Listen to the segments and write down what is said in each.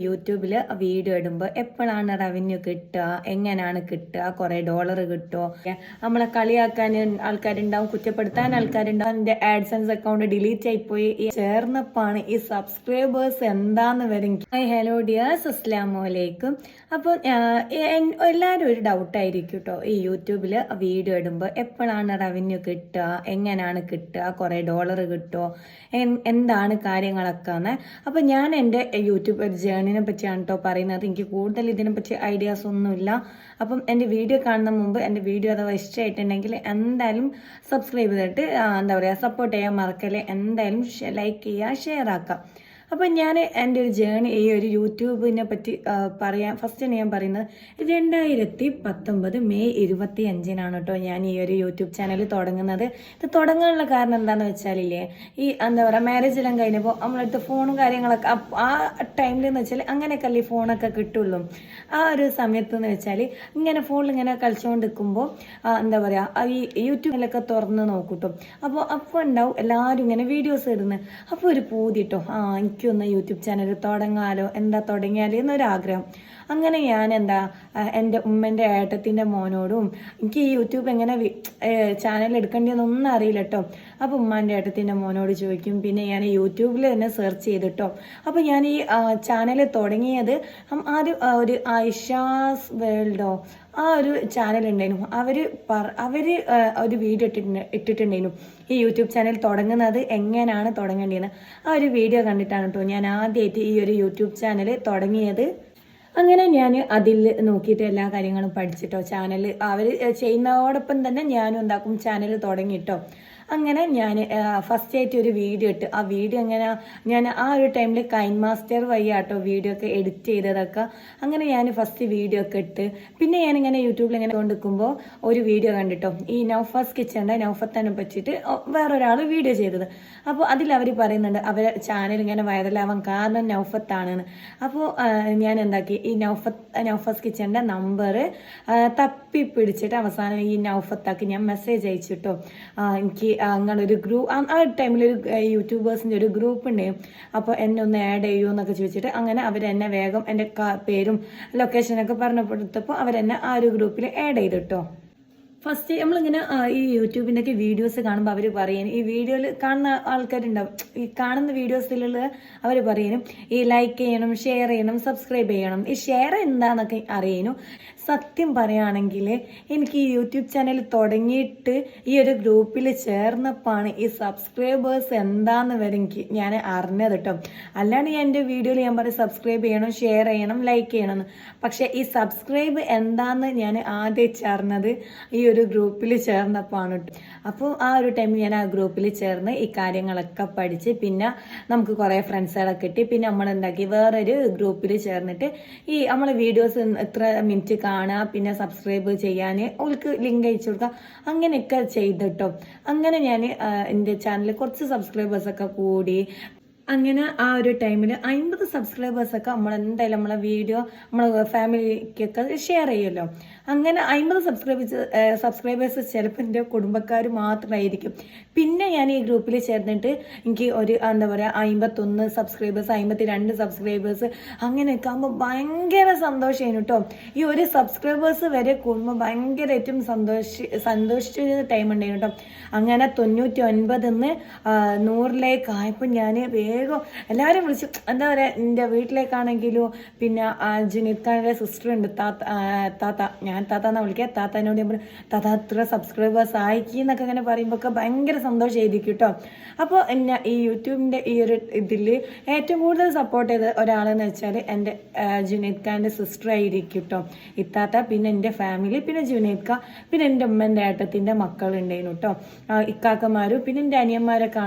യൂട്യൂബിൽ വീഡിയോ ഇടുമ്പോൾ എപ്പോഴാണ് റവന്യൂ കിട്ടുക, എങ്ങനെയാണ് കിട്ടുക, കുറേ ഡോളർ കിട്ടുമോ, നമ്മളെ കളിയാക്കാൻ ആൾക്കാരുണ്ടാവും, കുറ്റപ്പെടുത്താൻ ആൾക്കാരുണ്ടാവും. എൻ്റെ ആഡ്സൻസ് അക്കൗണ്ട് ഡിലീറ്റ് ആയിപ്പോയി. ചേർന്നപ്പാണ് ഈ സബ്സ്ക്രൈബേഴ്സ് എന്താന്ന് വരും. ഹലോ ഡിയേഴ്സ്, അസ്സലാമു അലൈക്കും. അപ്പോൾ എല്ലാവരും ഒരു ഡൗട്ടായിരിക്കും കേട്ടോ, ഈ യൂട്യൂബിൽ വീഡിയോ ഇടുമ്പോൾ എപ്പോഴാണ് റവന്യൂ കിട്ടുക, എങ്ങനെയാണ് കിട്ടുക, കുറേ ഡോളർ കിട്ടുമോ, എന്താണ് കാര്യങ്ങളൊക്കെ എന്ന്. അപ്പോൾ ഞാൻ എൻ്റെ യൂട്യൂബ് ജേണിനെ പറ്റിയാണ് കേട്ടോ പറയുന്നത്. എനിക്ക് കൂടുതൽ ഇതിനെപ്പറ്റി ഐഡിയാസ് ഒന്നുമില്ല. അപ്പം എൻ്റെ വീഡിയോ കാണുന്ന മുമ്പ് എൻ്റെ വീഡിയോ അഥവാ ഇഷ്ടമായിട്ടുണ്ടെങ്കിൽ എന്തായാലും സബ്സ്ക്രൈബ് ചെയ്തിട്ട് എന്താ പറയുക സപ്പോർട്ട് ചെയ്യാൻ മറക്കല്ലേ. എന്തായാലും ലൈക്ക് ചെയ്യുക, ഷെയർ ആക്കുക. അപ്പം ഞാൻ എൻ്റെ ഒരു ജേണി ഈ ഒരു യൂട്യൂബിനെ പറ്റി ഫസ്റ്റ് ഞാൻ പറയുന്നത് 2019 മെയ് 25 കേട്ടോ ഞാൻ ഈ ഒരു യൂട്യൂബ് ചാനൽ തുടങ്ങുന്നത്. ഇത് തുടങ്ങാനുള്ള കാരണം എന്താണെന്ന് വെച്ചാലില്ലേ, ഈ എന്താ പറയുക മാരേജ് എല്ലാം കഴിഞ്ഞപ്പോൾ നമ്മളടുത്ത് ഫോണും കാര്യങ്ങളൊക്കെ ആ ടൈമിൽ എന്ന് വെച്ചാൽ അങ്ങനെയൊക്കെ അല്ലേ ഫോണൊക്കെ കിട്ടുള്ളൂ. ആ ഒരു സമയത്ത് എന്ന് വെച്ചാൽ ഇങ്ങനെ ഫോണിൽ ഇങ്ങനെ കളിച്ചുകൊണ്ട് നിൽക്കുമ്പോൾ എന്താ പറയുക ഈ യൂട്യൂബിലൊക്കെ തുറന്ന് നോക്കൂട്ടോ. അപ്പോൾ ഉണ്ടാവും എല്ലാവരും ഇങ്ങനെ വീഡിയോസ് ഇടുന്നത്. അപ്പോൾ ഒരു പൂതി കേട്ടോ, എനിക്കൊന്ന് യൂട്യൂബ് ചാനൽ തുടങ്ങാലോ, തുടങ്ങിയാലോ എന്നൊരാഗ്രഹം. അങ്ങനെ ഞാൻ എൻ്റെ ഉമ്മൻ്റെ ഏട്ടത്തിൻ്റെ മോനോടും എനിക്ക് ഈ യൂട്യൂബ് എങ്ങനെ ചാനൽ എടുക്കേണ്ടതെന്നൊന്നും അറിയില്ല കേട്ടോ. അപ്പോൾ ഉമ്മാൻ്റെ ഏട്ടത്തിൻ്റെ മോനോട് ചോദിക്കും. പിന്നെ ഞാൻ യൂട്യൂബിൽ തന്നെ സെർച്ച് ചെയ്തിട്ടോ. അപ്പോൾ ഞാൻ ഈ ചാനൽ തുടങ്ങിയത് ആദ്യം ഒരു ഐഷാസ് വേൾഡോ ആ ഒരു ചാനൽ ഉണ്ടായിരുന്നു. അവർ ഒരു വീഡിയോ ഇട്ടിട്ടുണ്ടായിരുന്നു ഈ യൂട്യൂബ് ചാനൽ തുടങ്ങുന്നത് എങ്ങനെയാണ് തുടങ്ങേണ്ടതെന്ന്. ആ ഒരു വീഡിയോ കണ്ടിട്ടാണ് കേട്ടോ ഞാൻ ആദ്യമായിട്ട് ഈ ഒരു യൂട്യൂബ് ചാനൽ തുടങ്ങിയത്. അങ്ങനെ ഞാൻ അതിൽ നോക്കിയിട്ട് എല്ലാ കാര്യങ്ങളും പഠിച്ചിട്ടോ. ചാനൽ അവർ ചെയ്യുന്നതോടൊപ്പം തന്നെ ഞാനും എന്താക്കും ചാനൽ തുടങ്ങിയിട്ടോ. അങ്ങനെ ഞാൻ ഫസ്റ്റ് ആയിട്ട് ഒരു വീഡിയോ ഇട്ട് ആ വീഡിയോ എങ്ങനെ ഞാൻ ആ ഒരു ടൈമിൽ കൈൻ മാസ്റ്റർ വഴിയാട്ടോ വീഡിയോ ഒക്കെ എഡിറ്റ് ചെയ്തതൊക്കെ. അങ്ങനെ ഞാൻ ഫസ്റ്റ് വീഡിയോ ഒക്കെ ഇട്ട് പിന്നെ ഞാനിങ്ങനെ യൂട്യൂബിൽ ഇങ്ങനെ കൊണ്ടിരിക്കുമ്പോൾ ഒരു വീഡിയോ കണ്ടിട്ടോ, ഈ നൗഫാസ് കിച്ചൻ്റെ നൗഫത്തിനെ പറ്റിയിട്ട് വേറൊരാൾ വീഡിയോ ചെയ്തത്. അപ്പോൾ അതിൽ അവർ പറയുന്നുണ്ട് അവരെ ചാനൽ ഇങ്ങനെ വൈറലാവാൻ കാരണം നൗഫത്താണെന്ന്. അപ്പോൾ ഞാൻ എന്താക്കി ഈ നൗഫാസ് കിച്ചൻ്റെ നമ്പർ തപ്പി പിടിച്ചിട്ട് അവസാനം ഈ നൗഫത്താക്കി ഞാൻ മെസ്സേജ് അയച്ചിട്ടോ. എനിക്ക് അങ്ങനൊരു ഗ്രൂപ്പ് ആ ടൈമിലൊരു യൂട്യൂബേഴ്സിൻ്റെ ഒരു ഗ്രൂപ്പ് ഉണ്ട്, അപ്പോൾ എന്നെ ഒന്ന് ആഡ് ചെയ്യൂ എന്നൊക്കെ ചോദിച്ചിട്ട് അങ്ങനെ അവരെന്നെ വേഗം എൻ്റെ പേരും ലൊക്കേഷനൊക്കെ പറഞ്ഞപ്പെടുത്തപ്പോൾ അവരെന്നെ ആ ഒരു ഗ്രൂപ്പിൽ ആഡ് ചെയ്തിട്ടോ. ഫസ്റ്റ് നമ്മളിങ്ങനെ ഈ യൂട്യൂബിൻ്റെ ഒക്കെ വീഡിയോസ് കാണുമ്പോൾ അവർ പറയും, ഈ വീഡിയോയിൽ കാണുന്ന ആൾക്കാരുണ്ടാവും, ഈ കാണുന്ന വീഡിയോസിലുള്ള അവർ പറയും ഈ ലൈക്ക് ചെയ്യണം, ഷെയർ ചെയ്യണം, സബ്സ്ക്രൈബ് ചെയ്യണം. ഈ ഷെയർ എന്താണെന്നൊക്കെ അറിയാനും. സത്യം പറയുകയാണെങ്കിൽ എനിക്ക് ഈ യൂട്യൂബ് ചാനൽ തുടങ്ങിയിട്ട് ഈ ഒരു ഗ്രൂപ്പിൽ ചേർന്നപ്പോഴാണ് ഈ സബ്സ്ക്രൈബേഴ്സ് എന്താണെന്ന് വരെ ഞാൻ അറിഞ്ഞത് കേട്ടോ. അല്ലാണ്ട് ഞാൻ എൻ്റെ വീഡിയോയിൽ ഞാൻ പറയും സബ്സ്ക്രൈബ് ചെയ്യണം, ഷെയർ ചെയ്യണം, ലൈക്ക് ചെയ്യണമെന്ന്. പക്ഷേ ഈ സബ്സ്ക്രൈബ് എന്താണെന്ന് ഞാൻ ആദ്യം ചേർന്നത് ഈ ഒരു ഗ്രൂപ്പിൽ ചേർന്നപ്പോഴാണ് കേട്ടോ. അപ്പോൾ ആ ഒരു ടൈമിൽ ഞാൻ ആ ഗ്രൂപ്പിൽ ചേർന്ന് ഈ കാര്യങ്ങളൊക്കെ പഠിച്ച് പിന്നെ നമുക്ക് കുറേ ഫ്രണ്ട്സുകളൊക്കെ കിട്ടി. പിന്നെ നമ്മൾ എന്താക്കി വേറൊരു ഗ്രൂപ്പിൽ ചേർന്നിട്ട് ഈ നമ്മളെ വീഡിയോസ് എത്ര മിനിറ്റ് കാണുക, പിന്നെ സബ്സ്ക്രൈബ് ചെയ്യാൻ അവൾക്ക് ലിങ്ക് അയച്ചു കൊടുക്കുക, അങ്ങനെയൊക്കെ ചെയ്തിട്ടോ. അങ്ങനെ ഞാൻ എൻ്റെ ചാനലിൽ കുറച്ച് സബ്സ്ക്രൈബേഴ്സൊക്കെ കൂടി. അങ്ങനെ ആ ഒരു ടൈമിൽ 50 സബ്സ്ക്രൈബേഴ്സൊക്കെ നമ്മളെന്തായാലും നമ്മളെ വീഡിയോ നമ്മളെ ഫാമിലിക്കൊക്കെ ഷെയർ ചെയ്യുമല്ലോ. അങ്ങനെ 50 സബ്സ്ക്രൈബേഴ്സ് ചിലപ്പോൾ എൻ്റെ കുടുംബക്കാർ മാത്രമായിരിക്കും. പിന്നെ ഞാൻ ഈ ഗ്രൂപ്പിൽ ചേർന്നിട്ട് എനിക്ക് ഒരു എന്താ പറയുക 51 സബ്സ്ക്രൈബേഴ്സ്, 52 സബ്സ്ക്രൈബേഴ്സ് അങ്ങനെയൊക്കെ ആകുമ്പോൾ ഭയങ്കര സന്തോഷമായിരുന്നു കേട്ടോ. ഈ ഒരു സബ്സ്ക്രൈബേഴ്സ് വരെ കൂടുമ്പോൾ ഭയങ്കരമായിട്ടും സന്തോഷിച്ച ടൈം ഉണ്ടായിരുന്നു കേട്ടോ. അങ്ങനെ 99 100 ആയപ്പോൾ ഞാൻ വേഗം എല്ലാവരും വിളിച്ചു. എന്താ പറയുക, എൻ്റെ വീട്ടിലേക്കാണെങ്കിലും പിന്നെ ജുനീദ് ഖാൻ്റെ സിസ്റ്റർ ഉണ്ട് താത്ത, ഞാൻ താത്താന്നാ വിളിക്കുക. താത്താനോട് ഞാൻ പറയും താത്ത അത്ര സബ്സ്ക്രൈബേഴ്സ് ആയിക്കി എന്നൊക്കെ ഇങ്ങനെ പറയുമ്പോൾ ഒക്കെ ഭയങ്കര സന്തോഷമായിരിക്കും കേട്ടോ. അപ്പോൾ എന്നെ ഈ യൂട്യൂബിൻ്റെ ഈ ഒരു ഇതിൽ ഏറ്റവും കൂടുതൽ സപ്പോർട്ട് ചെയ്ത ഒരാളെന്ന് വെച്ചാൽ എൻ്റെ ജുനീദ് ഖാൻ്റെ സിസ്റ്റർ ആയിരിക്കും കേട്ടോ, ഇത്താത്ത. പിന്നെ എൻ്റെ ഫാമിലി, പിന്നെ ജുനീദ് ഖാൻ, പിന്നെ എൻ്റെ ഉമ്മൻ്റെ ഏട്ടത്തിൻ്റെ മക്കളുണ്ടായിരുന്നു കേട്ടോ, ഇക്കാക്കന്മാരും പിന്നെ എൻ്റെ അനിയനൊക്കെ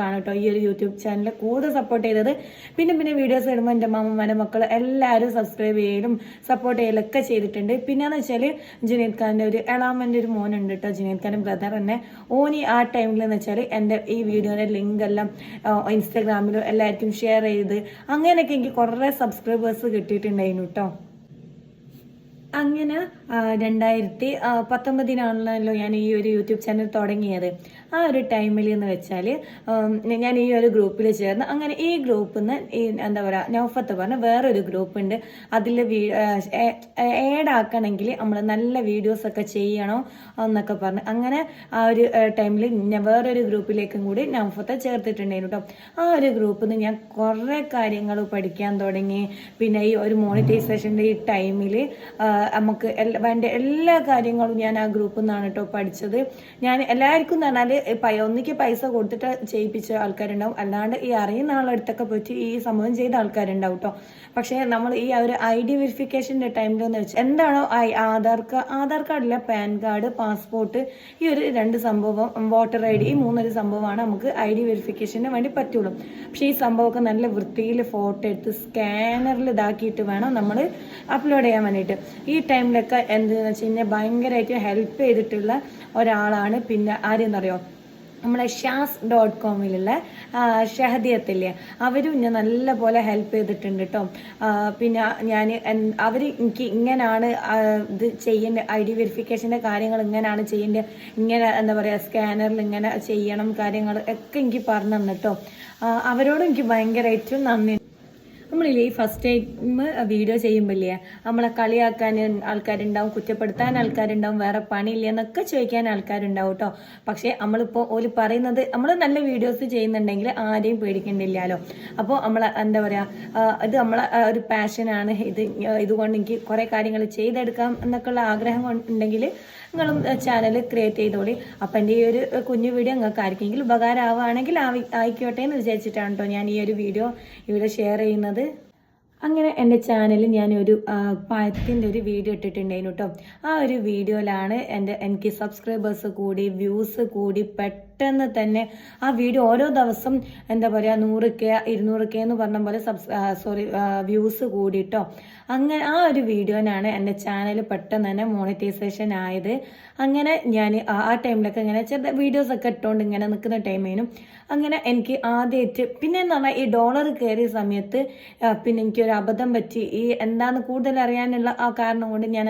ആണ് കേട്ടോ ഈ ഒരു യൂട്യൂബ് ചാനൽ കൂടുതൽ സപ്പോർട്ട് ചെയ്തത്. പിന്നെ വീഡിയോസ് ഇടുമ്പോൾ എൻ്റെ മാമന്മാരുടെ മക്കൾ എല്ലാവരും സബ്സ്ക്രൈബ് ചെയ്യലും സപ്പോർട്ട് ചെയ്യലൊക്കെ ചെയ്തിട്ടുണ്ട്. പിന്നെയെന്ന് വെച്ചാൽ ജുനീദ് ഖാൻ്റെ ഒരു എളാമൻ്റെ ഒരു മോനുണ്ട് കേട്ടോ, ജുനീദ് ഖാൻ്റെ ബ്രദർ തന്നെ. ഓനി ആ ടൈമിൽ എന്ന് വെച്ചാൽ എൻ്റെ ഈ വീഡിയോയുടെ ലിങ്ക് എല്ലാം ഇൻസ്റ്റാഗ്രാമിലും എല്ലാവർക്കും ഷെയർ ചെയ്ത് അങ്ങനെയൊക്കെ എനിക്ക് കുറേ സബ്സ്ക്രൈബേഴ്സ് കിട്ടിയിട്ടുണ്ടായിരുന്നു കേട്ടോ. അങ്ങനെ 2019 ഞാൻ ഈ ഒരു യൂട്യൂബ് ചാനൽ തുടങ്ങിയത്. ആ ഒരു ടൈമിൽ എന്ന് വെച്ചാൽ ഞാൻ ഈ ഒരു ഗ്രൂപ്പിൽ ചേർന്ന് അങ്ങനെ ഈ ഗ്രൂപ്പിൽ നിന്ന് എന്താ പറയുക നൗഫത്ത് പറഞ്ഞ വേറൊരു ഗ്രൂപ്പ് ഉണ്ട്. അതിൽ ആഡ് ആക്കണമെങ്കിൽ നമ്മൾ നല്ല വീഡിയോസ് ഒക്കെ ചെയ്യണോ എന്നൊക്കെ പറഞ്ഞ് അങ്ങനെ ആ ഒരു ടൈമിൽ ഞാൻ വേറൊരു ഗ്രൂപ്പിലേക്കും കൂടി നൗഫത്തെ ചേർത്തിട്ടുണ്ടായിരുന്നു കേട്ടോ. ആ ഒരു ഗ്രൂപ്പിൽ നിന്ന് ഞാൻ കുറേ കാര്യങ്ങൾ പഠിക്കാൻ തുടങ്ങി. പിന്നെ ഈ ഒരു മോണിറ്റൈസേഷൻ്റെ ഈ ടൈമിൽ നമുക്ക് വേണ്ട എല്ലാ കാര്യങ്ങളും ഞാൻ ആ ഗ്രൂപ്പിൽ നിന്നാണ് കേട്ടോ പഠിച്ചത്. ഞാൻ എല്ലാവർക്കും എന്ന് പറഞ്ഞാൽ ഒന്നിക്ക് പൈസ കൊടുത്തിട്ട് ചെയ്യിപ്പിച്ച ആൾക്കാരുണ്ടാവും, അല്ലാണ്ട് ഈ അറിയുന്ന ആളെടുത്തൊക്കെ പോയിട്ട് ഈ സംഭവം ചെയ്ത ആൾക്കാരുണ്ടാവും കേട്ടോ. പക്ഷേ നമ്മൾ ഈ ഒരു ID വെരിഫിക്കേഷൻ്റെ ടൈമിലെന്ന് വെച്ചാൽ എന്താണോ ആധാർ കാർഡില്ല, പാൻ കാർഡ്, പാസ്പോർട്ട്, ഈ ഒരു 2 സംഭവം, വോട്ടർ ID, ഈ 3 സംഭവമാണ് നമുക്ക് ID വെരിഫിക്കേഷന് വേണ്ടി പറ്റുള്ളൂ. പക്ഷേ ഈ സംഭവമൊക്കെ നല്ല വൃത്തിയിൽ ഫോട്ടോ എടുത്ത് സ്കാനറിൽ ഇതാക്കിയിട്ട് വേണം നമ്മൾ അപ്ലോഡ് ചെയ്യാൻ വേണ്ടിയിട്ട്. ഈ ടൈമിലൊക്കെ എന്താണെന്ന് വെച്ച് കഴിഞ്ഞാൽ ഭയങ്കരമായിട്ട് ഹെൽപ്പ് ചെയ്തിട്ടുള്ള ഒരാളാണ്. പിന്നെ ആരെന്നറിയോ, നമ്മളെ ഷാസ്.com ഷഹദിയത്തില്ലേ, അവരും ഞാൻ നല്ല പോലെ ഹെൽപ്പ് ചെയ്തിട്ടുണ്ട് കേട്ടോ. പിന്നെ അവർ എനിക്ക് ഇങ്ങനെയാണ് ഇത് ചെയ്യേണ്ടത്, ID വെരിഫിക്കേഷൻ്റെ കാര്യങ്ങൾ ഇങ്ങനെയാണ് ചെയ്യേണ്ടത്, ഇങ്ങനെ എന്താ പറയുക സ്കാനറിൽ ഇങ്ങനെ ചെയ്യണം കാര്യങ്ങൾ ഒക്കെ എനിക്ക് പറഞ്ഞു തന്നിട്ടോ. അവരോടും എനിക്ക് ഭയങ്കരമായിട്ടും നന്ദി. നമ്മളില്ലേ ഈ ഫസ്റ്റ് ടൈം വീഡിയോ ചെയ്യുമ്പോഴേ നമ്മളെ കളിയാക്കാൻ ആൾക്കാരുണ്ടാവും, കുറ്റപ്പെടുത്താൻ ആൾക്കാരുണ്ടാവും, വേറെ പണിയില്ല എന്നൊക്കെ ചോദിക്കാൻ ആൾക്കാരുണ്ടാവും കേട്ടോ. പക്ഷേ നമ്മളിപ്പോൾ ഓല് പറയുന്നത് നമ്മൾ നല്ല വീഡിയോസ് ചെയ്യുന്നുണ്ടെങ്കിൽ ആരെയും പേടിക്കണ്ടില്ലല്ലോ. അപ്പോൾ നമ്മൾ എന്താ പറയുക, ഇത് നമ്മളെ ഒരു പാഷനാണ്, ഇതുകൊണ്ട് എനിക്ക് കുറേ കാര്യങ്ങൾ ചെയ്തെടുക്കാം എന്നൊക്കെയുള്ള ആഗ്രഹം ഉണ്ടെങ്കിൽ നിങ്ങളും ചാനൽ ക്രിയേറ്റ് ചെയ്തോളി. അപ്പം എൻ്റെ ഈ ഒരു കുഞ്ഞു വീഡിയോ നിങ്ങൾക്ക് ആർക്കെങ്കിലും ഉപകാരമാവുകയാണെങ്കിൽ ആയിക്കോട്ടെ എന്ന് വിചാരിച്ചിട്ടാണ് കേട്ടോ ഞാൻ ഈ ഒരു വീഡിയോ ഇവിടെ ഷെയർ ചെയ്യുന്നത്. അങ്ങനെ എൻ്റെ ചാനലിൽ ഞാനൊരു പഴത്തിൻ്റെ ഒരു വീഡിയോ ഇട്ടിട്ടുണ്ടായിരുന്നു കേട്ടോ. ആ ഒരു വീഡിയോയിലാണ് എനിക്ക് സബ്സ്ക്രൈബേഴ്സ് കൂടി, വ്യൂസ് കൂടി, പെട്ടെന്ന് തന്നെ ആ വീഡിയോ ഓരോ ദിവസം എന്താ പറയുക 100K 200K എന്ന് പറഞ്ഞ പോലെ വ്യൂസ് കൂടിട്ടോ. അങ്ങനെ ആ ഒരു വീഡിയോനാണ് എൻ്റെ ചാനൽ പെട്ടെന്ന് തന്നെ മോണിറ്റൈസേഷൻ ആയത്. അങ്ങനെ ഞാൻ ആ ടൈമിലൊക്കെ ഇങ്ങനെ ചെറിയ വീഡിയോസൊക്കെ ഇട്ടുകൊണ്ട് ഇങ്ങനെ നിൽക്കുന്ന ടൈമേനും അങ്ങനെ എനിക്ക് ആദ്യമായിട്ട് പിന്നെ എന്ന് പറഞ്ഞാൽ ഈ ഡോളർ കയറിയ സമയത്ത് പിന്നെ എനിക്കൊരു അബദ്ധം പറ്റി. ഈ എന്താന്ന് കൂടുതൽ അറിയാനുള്ള ആ കാരണം കൊണ്ട് ഞാൻ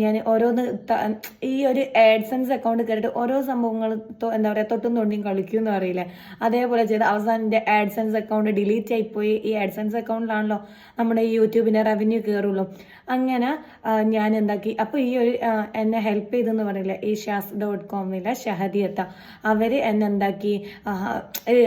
ഞാൻ ഓരോന്ന് ഈ ഒരു ആഡ്സെൻസ് അക്കൗണ്ട് കയറിയിട്ട് ഓരോ സംഭവങ്ങൾ എന്താ പറയുക തൊട്ടും തൊണ്ടിയും കളിക്കുമെന്ന് അറിയില്ല, അതേപോലെ ചെയ്ത് അവസാനം എൻ്റെ ആഡ്സെൻസ് അക്കൗണ്ട് ഡിലീറ്റ് ആയിപ്പോയി. ഈ ആഡ്സെൻസ് അക്കൗണ്ടിലാണല്ലോ നമ്മുടെ ഈ യൂട്യൂബിൻ്റെ റവന്യൂ കയറുള്ളൂ. അങ്ങനെ ഞാൻ എന്താക്കി, അപ്പോൾ ഈ ഒരു എന്നെ ഹെൽപ്പ് ചെയ്തെന്ന് പറയില്ല ഈ ഷാസ്.com ഷഹദിയത്ത, അവർ എന്നെ എന്താക്കി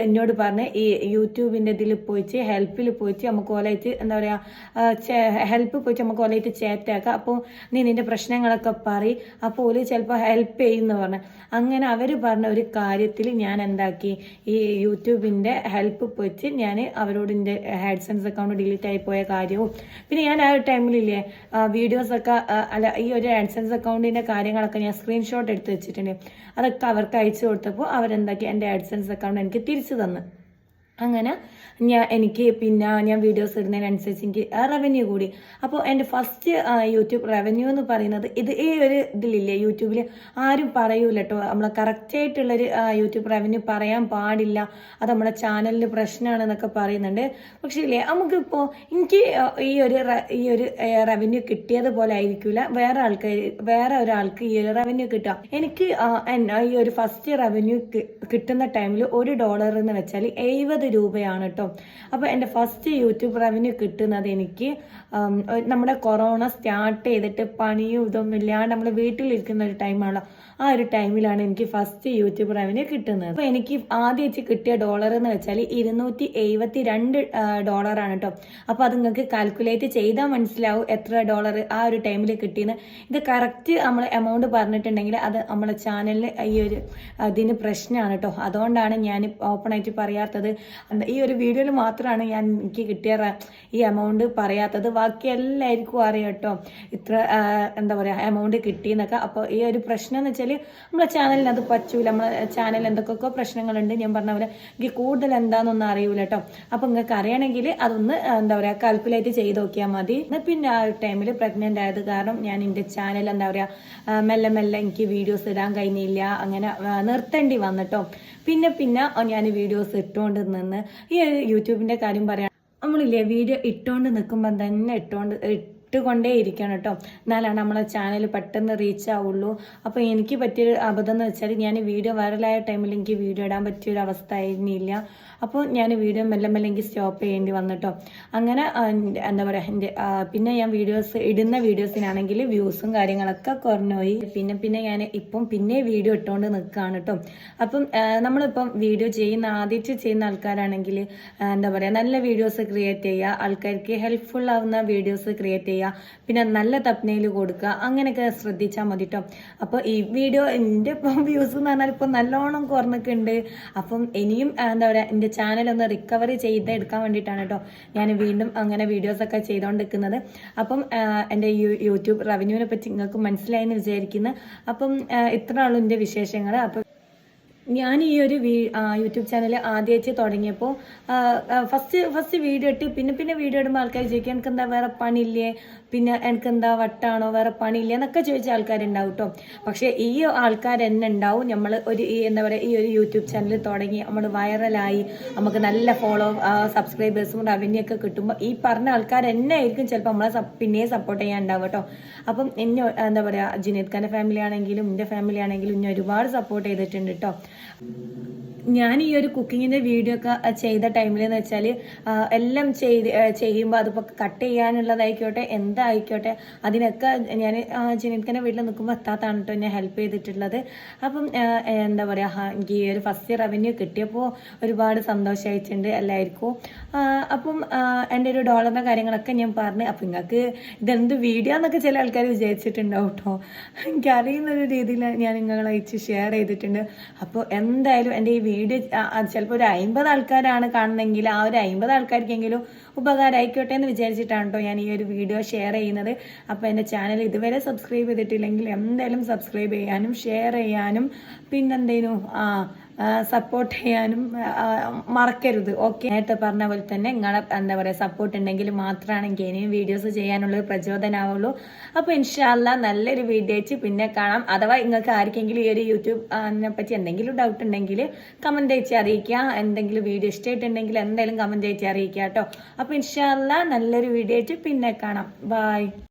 എന്നോട് പറഞ്ഞ് ഈ യൂട്യൂബിൻ്റെ ഇതിൽ പോയിട്ട് ഹെൽപ്പിൽ പോയിട്ട് നമുക്ക് ഓലായിട്ട് എന്താ പറയുക ഹെൽപ്പ് പോയിട്ട് നമുക്ക് ഓലായിട്ട് ചേറ്റാക്കാം, അപ്പോൾ നീ നിൻ്റെ പ്രശ്നങ്ങളൊക്കെ പറയും, അപ്പോൾ ഓല് ചിലപ്പോൾ ഹെൽപ്പ് ചെയ്യുമെന്ന് പറഞ്ഞു. അങ്ങനെ അവർ പറഞ്ഞ ഒരു കാര്യത്തിൽ ഞാൻ എന്താക്കി ഈ യൂട്യൂബിൻ്റെ ഹെൽപ്പ് പോയിട്ട് ഞാൻ അവരോട് എൻ്റെ ആഡ്സെൻസ് അക്കൗണ്ട് ഡിലീറ്റ് ആയി പോയ കാര്യവും പിന്നെ ഞാൻ ആ ഒരു ടൈമിലില്ലേ വീഡിയോസൊക്കെ അല്ല ഈ ഒരു ആഡ്സെൻസ് അക്കൗണ്ടിൻ്റെ കാര്യങ്ങളൊക്കെ ഞാൻ സ്ക്രീൻഷോട്ട് എടുത്ത് വെച്ചിട്ടുണ്ട്. അതൊക്കെ അവർക്ക് അയച്ചു കൊടുത്തപ്പോൾ അവരെന്താക്കി എൻ്റെ ആഡ്സെൻസ് അക്കൗണ്ട് എനിക്ക് തിരിച്ചു തന്നു. അങ്ങനെ എനിക്ക് പിന്നെ ഞാൻ വീഡിയോസ് ഇടുന്നതിനനുസരിച്ച് എനിക്ക് റവന്യൂ കൂടി. അപ്പോൾ എൻ്റെ ഫസ്റ്റ് യൂട്യൂബ് റവന്യൂ എന്ന് പറയുന്നത് ഈ ഒരു ഇതിലില്ലേ യൂട്യൂബിൽ ആരും പറയൂല കേട്ടോ, നമ്മൾ കറക്റ്റായിട്ടുള്ളൊരു യൂട്യൂബ് റവന്യൂ പറയാൻ പാടില്ല, അത് നമ്മുടെ ചാനലിന് പ്രശ്നമാണെന്നൊക്കെ പറയുന്നുണ്ട്. പക്ഷേ ഇല്ലേ നമുക്കിപ്പോൾ എനിക്ക് ഈ ഒരു റവന്യൂ കിട്ടിയതുപോലെ ആയിരിക്കില്ല വേറെ ഒരാൾക്ക് ഈ ഒരു റവന്യൂ കിട്ടുക. എനിക്ക് ഈ ഒരു ഫസ്റ്റ് റവന്യൂ കിട്ടുന്ന ടൈമിൽ $1 എന്ന് വെച്ചാൽ 70 രൂപയാണ് കേട്ടോ. അപ്പോൾ എൻ്റെ ഫസ്റ്റ് യൂട്യൂബ് റവന്യൂ കിട്ടുന്നത് എനിക്ക് നമ്മുടെ കൊറോണ സ്റ്റാർട്ട് ചെയ്തിട്ട് പണിയും ഇതൊന്നും ഇല്ലാണ്ട് നമ്മൾ വീട്ടിലിരിക്കുന്ന ഒരു ടൈമാണല്ലോ, ആ ഒരു ടൈമിലാണ് എനിക്ക് ഫസ്റ്റ് യൂട്യൂബ് റവന്യൂ കിട്ടുന്നത്. അപ്പോൾ എനിക്ക് ആദ്യമായിട്ട് കിട്ടിയ ഡോളർ എന്ന് വെച്ചാൽ $272 കേട്ടോ. അപ്പോൾ അത് നിങ്ങൾക്ക് കാൽക്കുലേറ്റ് ചെയ്താൽ മനസ്സിലാവും എത്ര ഡോളർ ആ ഒരു ടൈമിൽ കിട്ടിയെന്ന്. ഇത് കറക്റ്റ് നമ്മൾ എമൗണ്ട് പറഞ്ഞിട്ടുണ്ടെങ്കിൽ അത് നമ്മളെ ചാനലിൽ ഈ ഒരു ഇതിന് പ്രശ്നമാണ് കേട്ടോ. അതുകൊണ്ടാണ് ഞാൻ ഓപ്പൺ ആയിട്ട് പറയാത്തത്. ഈ ഒരു വീഡിയോയിൽ മാത്രമാണ് എനിക്ക് കിട്ടിയ ഈ എമൗണ്ട് പറയാത്തത്, ബാക്കി എല്ലാവർക്കും അറിയാം കേട്ടോ ഇത്ര എന്താ പറയുക എമൗണ്ട് കിട്ടിയെന്നൊക്കെ. അപ്പോൾ ഈ ഒരു പ്രശ്നം എന്ന് വെച്ചാൽ നമ്മളെ ചാനലിന് അത് പറ്റൂല, നമ്മളെ ചാനലിൽ എന്തൊക്കെയൊക്കെ പ്രശ്നങ്ങളുണ്ട്, ഞാൻ പറഞ്ഞ പോലെ എനിക്ക് കൂടുതൽ എന്താണെന്നൊന്നും അറിയൂല കേട്ടോ. അപ്പോൾ നിങ്ങൾക്ക് അറിയണമെങ്കിൽ അതൊന്ന് എന്താ പറയുക കാൽക്കുലേറ്റ് ചെയ്ത് നോക്കിയാൽ മതി. പിന്നെ ആ ഒരു ടൈമിൽ പ്രഗ്നൻ്റ് ആയത് കാരണം ഞാൻ എൻ്റെ ചാനൽ എന്താ പറയുക മെല്ലെ എനിക്ക് വീഡിയോസ് ഇടാൻ കഴിഞ്ഞില്ല, അങ്ങനെ നിർത്തേണ്ടി വന്നിട്ടോ. പിന്നെ ഞാൻ വീഡിയോസ് ഇട്ടുകൊണ്ട് നിന്ന് ഈ യൂട്യൂബിൻ്റെ കാര്യം പറയാം, നമ്മളില്ലേ വീഡിയോ ഇട്ടുകൊണ്ട് നിൽക്കുമ്പോൾ തന്നെ ഇട്ടുകൊണ്ടേ ഇരിക്കണം കേട്ടോ, എന്നാലാണ് നമ്മളെ ചാനൽ പെട്ടെന്ന് റീച്ച് ആവുള്ളൂ. അപ്പോൾ എനിക്ക് പറ്റിയൊരു അബദ്ധം എന്ന് വെച്ചാൽ ഞാൻ വീഡിയോ വൈറലായ ടൈമിൽ എനിക്ക് വീഡിയോ ഇടാൻ പറ്റിയൊരു അവസ്ഥ ആയിരുന്നില്ല. അപ്പോൾ ഞാൻ വീഡിയോ മെല്ലെ എനിക്ക് സ്റ്റോപ്പ് ചെയ്യേണ്ടി വന്നിട്ടോ. അങ്ങനെ എന്താ പറയുക, എൻ്റെ പിന്നെ ഞാൻ ഇടുന്ന വീഡിയോസിനാണെങ്കിൽ വ്യൂസും കാര്യങ്ങളൊക്കെ കുറഞ്ഞുപോയി. പിന്നെ ഞാൻ ഇപ്പം വീഡിയോ ഇട്ടുകൊണ്ട് നിൽക്കുകയാണ് കേട്ടോ. അപ്പം നമ്മളിപ്പം വീഡിയോ ആദ്യമായിട്ട് ചെയ്യുന്ന ആൾക്കാരാണെങ്കിൽ എന്താ പറയുക, നല്ല വീഡിയോസ് ക്രിയേറ്റ് ചെയ്യുക, ആൾക്കാർക്ക് ഹെൽപ്ഫുൾ ആവുന്ന വീഡിയോസ് ക്രിയേറ്റ് ചെയ്യുക, പിന്നെ നല്ല തപ്നയിൽ കൊടുക്കുക, അങ്ങനെയൊക്കെ ശ്രദ്ധിച്ചാൽ മതി കേട്ടോ. അപ്പോൾ ഈ വീഡിയോ എൻ്റെ ഇപ്പം വ്യൂസ് എന്ന് പറഞ്ഞാൽ ഇപ്പം നല്ലോണം കുറഞ്ഞിട്ടുണ്ട്. അപ്പം ഇനിയും എന്താ പറയുക, എൻ്റെ ചാനലൊന്ന് റിക്കവറി ചെയ്തെടുക്കാൻ വേണ്ടിയിട്ടാണ് കേട്ടോ ഞാൻ വീണ്ടും അങ്ങനെ വീഡിയോസൊക്കെ ചെയ്തുകൊണ്ടിരിക്കുന്നത്. അപ്പം എൻ്റെ യൂട്യൂബ് റവന്യൂവിനെ പറ്റി നിങ്ങൾക്ക് മനസ്സിലായി എന്ന് വിചാരിക്കുന്നു. അപ്പം ഇത്ര ആളും എൻ്റെ വിശേഷങ്ങൾ. അപ്പം ഞാൻ ഈ ഒരു യൂട്യൂബ് ചാനൽ ആദ്യമായിട്ട് തുടങ്ങിയപ്പോൾ ഫസ്റ്റ് വീഡിയോ ഇട്ട് പിന്നെ വീഡിയോ ഇടുമ്പോൾ ആൾക്കാർ ചോദിക്കും എനിക്കെന്താ വേറെ പണിയില്ലേ, പിന്നെ എനിക്കെന്താ വട്ടാണോ വേറെ പണിയില്ലേ എന്നൊക്കെ ചോദിച്ച ആൾക്കാരുണ്ടാവും കേട്ടോ. പക്ഷേ ഈ ആൾക്കാർ തന്നെ ഉണ്ടാവും. നമ്മൾ എന്താ പറയുക, ഈ ഒരു യൂട്യൂബ് ചാനൽ തുടങ്ങി നമ്മൾ വൈറലായി നമുക്ക് നല്ല സബ്സ്ക്രൈബേഴ്സും റവന്യൂ ഒക്കെ കിട്ടുമ്പോൾ ഈ പറഞ്ഞ ആൾക്കാർ തന്നെ ആയിരിക്കും ചിലപ്പോൾ നമ്മളെ പിന്നെയും സപ്പോർട്ട് ചെയ്യാൻ ഉണ്ടാവും കേട്ടോ. അപ്പം എന്നെ എന്താ പറയുക, ജുനൈദ് ഖാൻ്റെ ഫാമിലി ആണെങ്കിലും എൻ്റെ ഫാമിലി ആണെങ്കിലും എന്നെ ഒരുപാട് സപ്പോർട്ട് ചെയ്തിട്ടുണ്ട് കേട്ടോ. ഞാൻ ഈ ഒരു കുക്കിങ്ങിൻ്റെ വീഡിയോ ഒക്കെ ചെയ്ത ടൈമിൽ എന്ന് വെച്ചാൽ എല്ലാം ചെയ്യുമ്പോൾ അതിപ്പോൾ കട്ട് ചെയ്യാനുള്ളതായിക്കോട്ടെ എന്തായിക്കോട്ടെ അതിനൊക്കെ ഞാൻ ജുനൈദ് ഖാൻ്റെ വീട്ടിൽ നിൽക്കുമ്പോൾ എത്താത്താണ് കേട്ടോ എന്നെ ഹെൽപ്പ് ചെയ്തിട്ടുള്ളത്. അപ്പം എന്താ പറയുക, എനിക്ക് ഈ ഒരു ഫസ്റ്റ് റവന്യൂ കിട്ടിയപ്പോൾ ഒരുപാട് സന്തോഷമായിട്ടുണ്ട് എല്ലാവർക്കും. അപ്പം എൻ്റെ ഒരു ഡോളറിൻ്റെ കാര്യങ്ങളൊക്കെ ഞാൻ പറഞ്ഞു. അപ്പം നിങ്ങൾക്ക് ഇതെന്ത് വീഡിയോ എന്നൊക്കെ ചില ആൾക്കാർ വിചാരിച്ചിട്ടുണ്ടാവും കേട്ടോ. എനിക്കറിയുന്നൊരു രീതിയിൽ ഞാൻ നിങ്ങളെ അയച്ച് ഷെയർ ചെയ്തിട്ടുണ്ട്. അപ്പോൾ എന്തായാലും എൻ്റെ ഈ വീഡിയോ ചിലപ്പോൾ ഒരു 50 ആൾക്കാരാണ് കാണുന്നതെങ്കിൽ ആ ഒരു 50 ആൾക്കാർക്കെങ്കിലും ഉപകാരമായിക്കോട്ടെ എന്ന് വിചാരിച്ചിട്ടാണ് കേട്ടോ ഞാൻ ഈ ഒരു വീഡിയോ ഷെയർ ചെയ്യുന്നത്. അപ്പോൾ എൻ്റെ ചാനൽ ഇതുവരെ സബ്സ്ക്രൈബ് ചെയ്തിട്ടില്ലെങ്കിൽ എന്തായാലും സബ്സ്ക്രൈബ് ചെയ്യാനും ഷെയർ ചെയ്യാനും പിന്നെന്തേനും സപ്പോർട്ട് ചെയ്യാനും മറക്കരുത്. ഓക്കെ, നേരത്തെ പറഞ്ഞ പോലെ തന്നെ നിങ്ങളെ എന്താ പറയുക സപ്പോർട്ട് ഉണ്ടെങ്കിൽ മാത്രമാണ് എനിക്ക് ഇനിയും വീഡിയോസ് ചെയ്യാനുള്ളൊരു പ്രചോദനമാവുള്ളൂ. അപ്പോൾ ഇൻഷാ അല്ലാ നല്ലൊരു വീഡിയോ വെച്ച് പിന്നെ കാണാം. അഥവാ നിങ്ങൾക്ക് ആർക്കെങ്കിലും ഈ ഒരു യൂട്യൂബിനെ പറ്റി എന്തെങ്കിലും ഡൗട്ട് ഉണ്ടെങ്കിൽ കമൻറ്റ് അയച്ച് അറിയിക്കുക. എന്തെങ്കിലും വീഡിയോ ഇഷ്ടമായിട്ടുണ്ടെങ്കിൽ എന്തായാലും കമൻറ്റ് അയച്ച് അറിയിക്കുക കേട്ടോ. അപ്പോൾ ഇൻഷാ അല്ലാ നല്ലൊരു വീഡിയോ വെച്ച് പിന്നെ കാണാം. ബൈ.